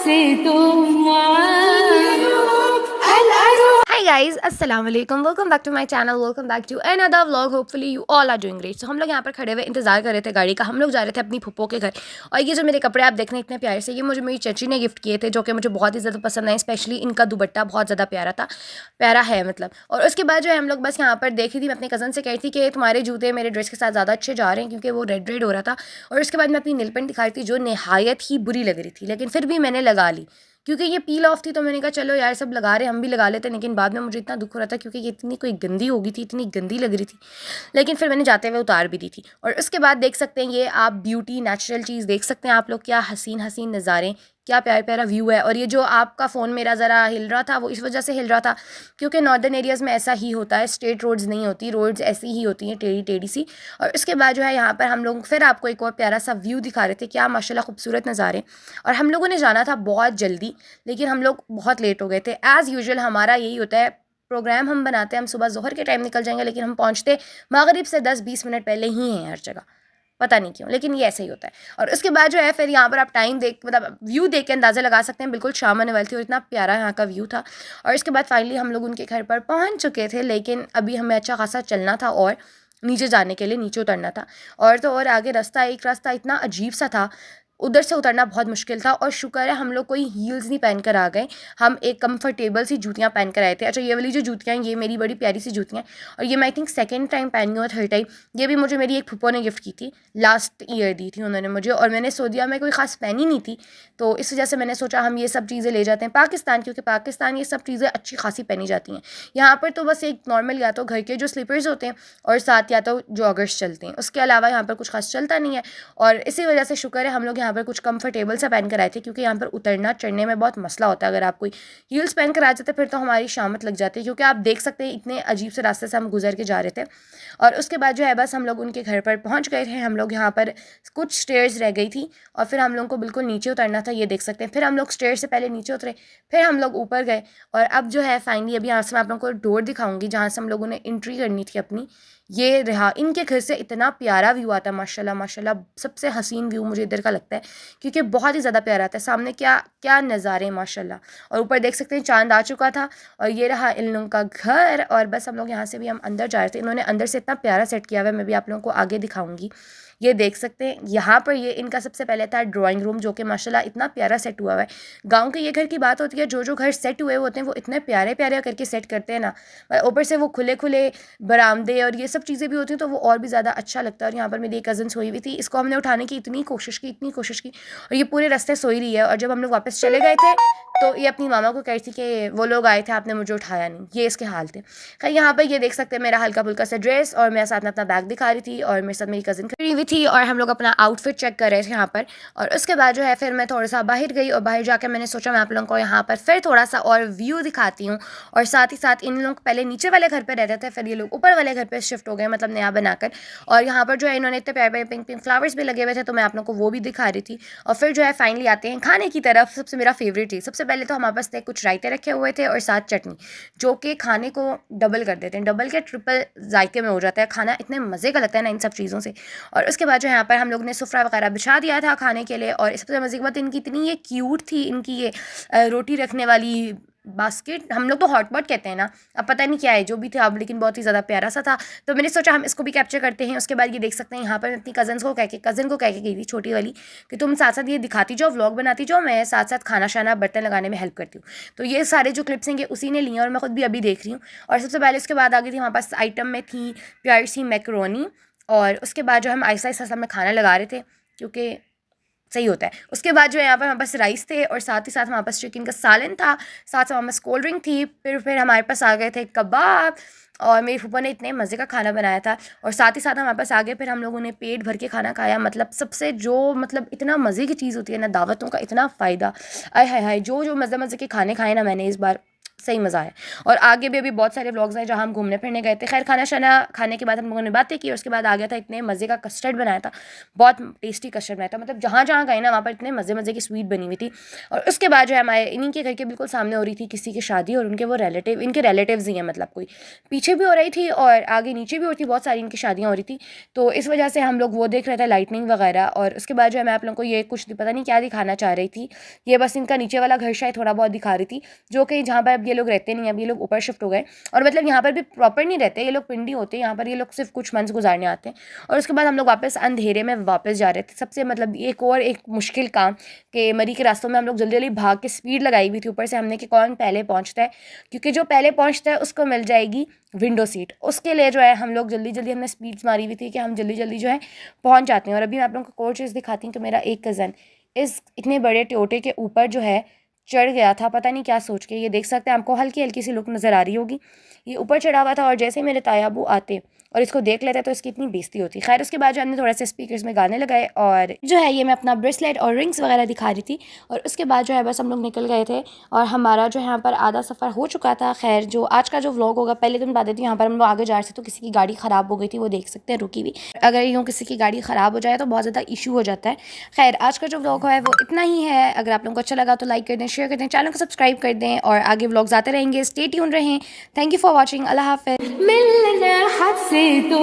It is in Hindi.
से तुम Hi guys, अस्सलाम वालेकुम, welcome back to my channel, welcome back to another vlog. Hopefully you all are doing great. So हम लोग यहाँ पर खड़े हुए इंतजार कर रहे थे गाड़ी का। हम लोग जा रहे थे अपनी फुप्पो के घर। और ये जो मेरे कपड़े आप देख रहे हैं इतने प्यारे से, ये मुझे मेरी चाची ने गिफ्ट किए थे, जो कि मुझे बहुत ही ज़्यादा पसंद आए। स्पेशली इनका दुपट्टा बहुत ज़्यादा प्यारा था, प्यारा है मतलब। और उसके बाद जो है हम लोग बस यहाँ पर देखी थी, मैं अपने कज़न से कही थी कि तुम्हारे जूते मेरे ड्रेस के साथ ज़्यादा अच्छे जा रहे हैं, क्योंकि वो रेड रेड हो रहा था। और उसके बाद मैं अपनी नेल पेंट दिखाई थी, जो नहायत ही बुरी लग रही थी, लेकिन फिर भी मैंने लगा ली क्योंकि ये पील ऑफ थी। तो मैंने कहा चलो यार, सब लगा रहे हम भी लगा लेते। लेकिन बाद में मुझे इतना दुख हो रहा था, क्योंकि ये इतनी कोई गंदी हो गई थी, इतनी गंदी लग रही थी। लेकिन फिर मैंने जाते हुए उतार भी दी थी। और उसके बाद देख सकते हैं, ये आप ब्यूटी नेचुरल चीज़ देख सकते हैं आप लोग, क्या हसीन हसीन नज़ारे, क्या प्यारा प्यारा व्यू है। और ये जो आपका फ़ोन मेरा ज़रा हिल रहा था, वो इस वजह से हिल रहा था क्योंकि नॉर्दर्न एरियाज़ में ऐसा ही होता है, स्ट्रेट रोड्स नहीं होती, रोड्स ऐसी ही होती हैं, टेढ़ी टेढ़ी सी। और उसके बाद जो है यहाँ पर हम लोग फिर आपको एक और प्यारा सा व्यू दिखा रहे थे, क्या माशाल्लाह खूबसूरत नज़ारे। और हम लोगों ने जाना था बहुत जल्दी, लेकिन हम लोग बहुत लेट हो गए थे। एज़ यूजुअल हमारा यही होता है, प्रोग्राम हम बनाते हैं, हम सुबह ज़ोहर के टाइम निकल जाएंगे, लेकिन हम पहुँचते मगरिब से 10-20 मिनट पहले ही हैं हर जगह। पता नहीं क्यों, लेकिन ये ऐसे ही होता है। और उसके बाद जो है फिर यहाँ पर आप टाइम देख, मतलब व्यू देख के अंदाज़ा लगा सकते हैं, बिल्कुल शाम आने वाली थी और इतना प्यारा यहाँ का व्यू था। और इसके बाद फाइनली हम लोग उनके घर पर पहुँच चुके थे, लेकिन अभी हमें अच्छा खासा चलना था और नीचे जाने के लिए नीचे उतरना था। और तो और आगे रास्ता, एक रास्ता इतना अजीब सा था, उधर से उतरना बहुत मुश्किल था। और शुक्र है हम लोग कोई हील्स नहीं पहन कर आ गए, हम एक कंफर्टेबल सी जूतियाँ पहन कर आए थे। अच्छा, ये वाली जो जूतियाँ हैं, ये मेरी बड़ी प्यारी सी जूतियाँ हैं, और ये मैं आई थिंक सेकंड टाइम पहनी हूँ, थर्ड टाइम। ये भी मुझे मेरी एक फूफो ने गिफ्ट की थी, लास्ट ईयर दी थी उन्होंने मुझे, और मैंने सऊदीया में कोई ख़ास पहनी नहीं थी, तो इस वजह से मैंने सोचा हम ये सब चीज़ें ले जाते हैं पाकिस्तान, क्योंकि पाकिस्तान ये सब चीज़ें अच्छी खासी पहनी जाती हैं। यहाँ पर तो बस एक नॉर्मल या तो घर के जो स्लीपर्स होते हैं और साथ या तो जॉगर्स चलते हैं, उसके अलावा यहाँ पर कुछ खास चलता नहीं है। और इसी वजह से शुक्र है हम लोग यहाँ पर कुछ कंफर्टेबल सा पहन कर आए थे, क्योंकि यहाँ पर उतरना चढ़ने में बहुत मसला होता है। अगर आप कोई हील्स पहन कर आ जाते फिर तो हमारी शामत लग जाती है, क्योंकि आप देख सकते हैं इतने अजीब से रास्ते से हम गुजर के जा रहे थे। और उसके बाद जो है बस हम लोग उनके घर पर पहुँच गए थे। हम लोग यहाँ पर कुछ स्टेयर्स रह गई थी और फिर हम लोग को बिल्कुल नीचे उतरना था, ये देख सकते हैं। फिर हम लोग स्टेयर से पहले नीचे उतरे, फिर हम लोग ऊपर गए। और अब जो है फाइनली अभी यहाँ से मैं आप लोगों को डोर दिखाऊंगी जहाँ से हम लोगों ने एंट्री करनी थी अपनी। ये रहा, इनके घर से इतना प्यारा व्यू आता है, माशाल्लाह माशाल्लाह। सबसे हसीन व्यू मुझे इधर का लगता है, क्योंकि बहुत ही ज़्यादा प्यारा आता है। सामने क्या क्या नज़ारे हैं माशाल्लाह। और ऊपर देख सकते हैं चांद आ चुका था। और ये रहा इन लोगों का घर। और बस हम लोग यहाँ से भी हम अंदर जा रहे थे, इन्होंने अंदर से इतना प्यारा सेट किया हुआ है, मैं भी आप लोगों को आगे दिखाऊंगी। ये देख सकते हैं यहाँ पर, ये इनका सबसे पहले था ड्राइंग रूम, जो कि माशाल्लाह इतना प्यारा सेट हुआ हुआ है। गांव के ये घर की बात होती है, जो जो घर सेट हुए होते हैं वो इतने प्यारे प्यारे करके सेट करते हैं ना। ऊपर से वो खुले खुले बरामदे और ये सब चीज़ें भी होती हैं, तो वो और भी ज़्यादा अच्छा लगता है। और यहाँ पर मेरी एक कज़न सोई हुई थी, इसको हमने उठाने की इतनी कोशिश की, इतनी कोशिश की, और ये पूरे रास्ते सोई रही है। और जब हम लोग वापस चले गए थे तो ये अपनी मामा को कह रही थी कि वो लोग आए थे, आपने मुझे उठाया नहीं, ये इसके हाल थे। खैर यहाँ पर ये देख सकते हैं मेरा हल्का फुल्का सा ड्रेस, और मेरे साथ में अपना बैग दिखा रही थी, और मेरे साथ मेरी कज़न खड़ी हुई थी, और हम लोग अपना आउटफिट चेक कर रहे थे यहाँ पर। और उसके बाद जो है फिर मैं थोड़ा सा बाहर गई, और बाहर जाकर मैंने सोचा मैं आप लोगों को यहाँ पर फिर थोड़ा सा और व्यू दिखाती हूँ। और साथ ही साथ इन लोग पहले नीचे वाले घर पर रहते थे, फिर ये लोग ऊपर वाले घर पर शिफ्ट हो गए, मतलब नया बनाकर। और यहाँ पर जो है इन्होंने इतने प्यारे प्यारे पिंक पिंक फ्लावर्स भी लगे हुए थे, तो मैं आप लोगों को वो भी दिखा रही थी। और फिर जो है फाइनली आते हैं खाने की तरफ। सबसे मेरा फेवरेट चीज़, सबसे पहले तो हमारे पास थे कुछ रायते रखे हुए थे और साथ चटनी, जो कि खाने को डबल कर देते हैं, डबल के ट्रिपल जायके में हो जाता है खाना, इतने मज़े का लगता है ना इन सब चीज़ों से। और उसके बाद जो है यहाँ पर हम लोग ने सुफरा वगैरह बिछा दिया था खाने के लिए। और सबसे मज़े की बात, इनकी इतनी ये क्यूट थी, इनकी ये रोटी रखने वाली बास्केट, हम लोग तो हॉटपॉट कहते हैं ना, अब पता नहीं क्या है जो भी था अब, लेकिन बहुत ही ज़्यादा प्यारा सा था। तो मैंने सोचा हम इसको भी कैप्चर करते हैं। उसके बाद ये देख सकते हैं यहाँ पर मैं अपनी कज़न को कह के गई थी, छोटी वाली, कि तुम साथ साथ ये दिखाती जाओ, व्लॉग बनाती जाओ, मैं साथ साथ खाना शाना बर्तन लगाने में हेल्प करती हूँ। तो ये सारे जो क्लिप्स हैं ये उसी ने लिए हैं, और मैं खुद भी अभी देख रही हूँ। और सबसे पहले उसके बाद आ गई थी हमारे पास आइटम में थी प्यारी सी मैक्रोनी। और उसके बाद जो हम आहिस्ता आहिस्ता सब में खाना लगा रहे थे, क्योंकि सही होता है। उसके बाद जो है यहाँ पर हमारे पास राइस थे, और साथ ही साथ हमारे पास चिकन का सालन था, साथ साथ हमारे पास कोल्ड ड्रिंक थी, फिर हमारे पास आ गए थे कबाब। और मेरी फूफा ने इतने मज़े का खाना बनाया था। और साथ ही साथ हमारे पास आ गए, फिर हम लोगों ने पेट भर के खाना खाया। मतलब सबसे जो, मतलब इतना मज़े की चीज़ होती है ना दावतों का, इतना फ़ायदा, आय हाय हाय, जो जो मज़े मज़े के खाने खाए ना मैंने इस बार, सही मज़ा आया। और आगे भी अभी बहुत सारे व्लॉग्स हैं जहाँ हम घूमने फिरने गए थे। खैर खाना शाना खाने के बाद हम लोगों ने बातें की और उसके बाद आ गया था, इतने मज़े का कस्टर्ड बनाया था, बहुत टेस्टी कस्टर्ड बनाया था। मतलब जहाँ जहाँ गए ना वहाँ पर इतने मज़े मज़े की स्वीट बनी हुई थी। और उसके बाद जो है हमारे इन्हीं के घर के बिल्कुल सामने हो रही थी किसी की शादी, और उनके वो रिलेटिव, इनके रिलेटिव्स ही हैं, मतलब कोई पीछे भी हो रही थी और आगे नीचे भी हो रही थी, बहुत सारी इनकी शादियाँ हो रही थी। तो इस वजह से हम लोग वो देख रहे थे लाइटनिंग वगैरह। और उसके बाद जो है मैं आप लोगों को ये कुछ पता नहीं क्या दिखाना चाह रही थी। ये बस इनका नीचे वाला घर शायद थोड़ा बहुत दिखा रही थी, जो कि जहाँ पर अब ये लोग रहते नहीं हैं, अब ये लोग ऊपर शिफ्ट हो गए। और मतलब यहाँ पर भी प्रॉपर नहीं रहते, ये लोग पिंडी होते हैं, यहाँ पर ये लोग सिर्फ कुछ मंथ्स गुजारने आते हैं। और उसके बाद हम लोग वापस अंधेरे में वापस जा रहे थे। सबसे मतलब एक मुश्किल काम कि मरी के रास्तों में हम लोग जल्दी जल्दी भाग के स्पीड लगाई हुई थी ऊपर से हमने कि कौन पहले पहुँचता है, क्योंकि जो पहले पहुँचता है उसको मिल जाएगी विंडो सीट। उसके लिए जो है हम लोग जल्दी जल्दी हमने स्पीड्स मारी हुई थी कि हम जल्दी जल्दी जो है पहुँच जाते हैं। और अभी मैं आप लोगों को और चीज़ दिखाती हूँ कि मेरा एक कज़न इस इतने बड़े टोटे के ऊपर जो है चढ़ गया था, पता नहीं क्या सोच के। ये देख सकते हैं, आपको हल्की हल्की सी लुक नज़र आ रही होगी। ये ऊपर चढ़ा हुआ था और जैसे ही मेरे ताया अबू आते और इसको देख लेते तो इसकी इतनी बेइज्जती होती। खैर उसके बाद जो हमने थोड़ा सा स्पीकर्स में गाने लगाए और जो है ये मैं अपना ब्रेसलेट और रिंग्स वगैरह दिखा रही थी। और उसके बाद जो है बस हम लोग निकल गए थे और हमारा जो है यहाँ पर आधा सफ़र हो चुका था। खैर जो आज का जो व्लॉग होगा, पहले तो मैं बता देती हूँ, यहाँ पर हम लोग आगे जा रहे थे तो किसी की गाड़ी ख़राब हो गई थी, वो देख सकते हैं रुकी हुई। अगर यूँ किसी की गाड़ी ख़राब हो जाए तो बहुत ज़्यादा इशू हो जाता है। खैर आज का जो व्लॉग है वो इतना ही है। अगर आप लोगों को अच्छा लगा तो लाइक कर दें, शेयर कर दें, चैनल को सब्सक्राइब कर दें और आगे व्लॉग्स आते रहेंगे। स्टे ट्यून रहें। Thank you for watching. अल्लाह हाफ़िज़। मिलना हाथ से तो